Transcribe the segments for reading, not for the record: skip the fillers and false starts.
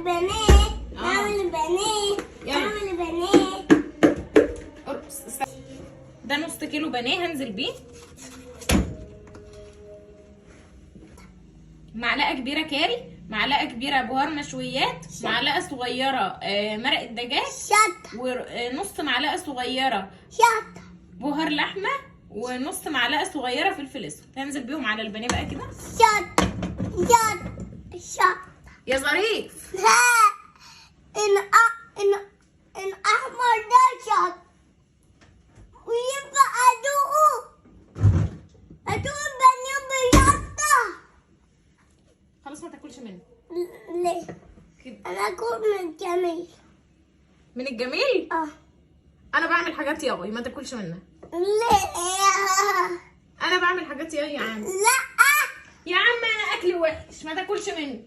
بانيه. نعمل بانيه. نعمل بانيه. ده نص كيلو بانيه هنزل بيه. معلقه كبيره كاري، معلقه كبيره بهار مشويات، معلقه صغيره مرق الدجاج، ونص معلقه صغيره بهار لحمه، ونص معلقه صغيره فلفل اسود. هنزل بيهم على البانيه بقى كده. يا ظريف. ان احمر ده شط ويبقى ادوقه البانيه بيضة. خلاص ما تاكلش منه. ليه؟ كده. انا اكل من الجميل. من الجميل؟ اه. انا بعمل حاجات يابا ما تاكلش منها. ليه؟ انا بعمل حاجات يا عم. لا يا عم انا اكلي وحش ما تاكلش منه.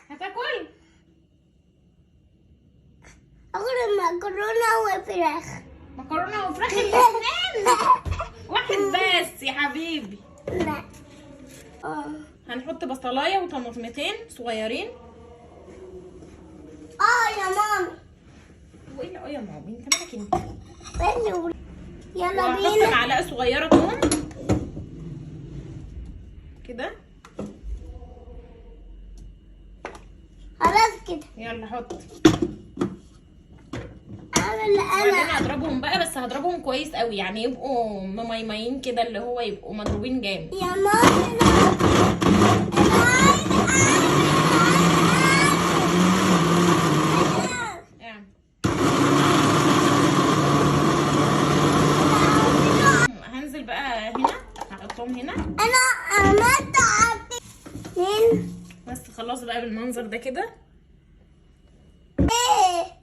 هتاكل؟ اكل مكرونه وفراخ. مكرونه وفراخ الاثنين؟ واحد بس يا حبيبي. لا. هنحط بصلايه وطماطمتين صغيرين. يا مامي. وايه اللي يا مامي؟ انت مالك انت؟ يلا وهحط بينا. معلقه صغيره توم كده. خلاص كده. يلا حط. اعمل وبعدين انا. هضربهم بقى، بس هضربهم كويس قوي يعني يبقوا مميمين كده، اللي هو يبقوا مضروبين جامد. يا مامي يعني. هنزل بقى هنا، هحطهم هنا. انا عملت عطين. بس خلاص بقى بالمنظر ده كده.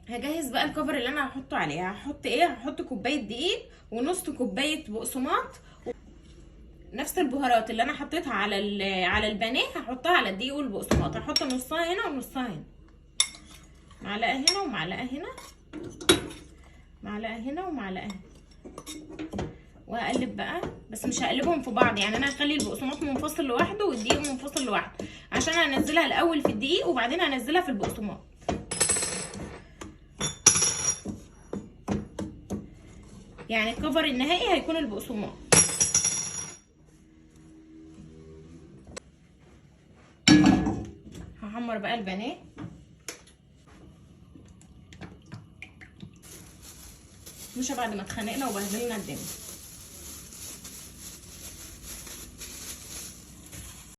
هجهز بقى الكفر اللي انا هحطه عليه. هحط ايه؟ هحط كوبايه دقيق ونص كوبايه بقسماط، نفس البهارات اللي انا حطيتها على البانيه هحطها على الدقيق والبقسماط. هحط نصها هنا ونصها هنا، معلقه هنا ومعلقه هنا، معلقه هنا ومعلقه هنا، وهقلب بقى. بس مش هقلبهم في بعض يعني، انا هخلي البقسماط منفصل لوحده والدقيق منفصل لوحده، عشان هنزلها الاول في الدقيق وبعدين هنزلها في البقسماط. يعني الكفر النهائي هيكون البقسماط. هحمر بقى البانيه. مش بعد ما اتخانقنا وبهدلنا الدنيا.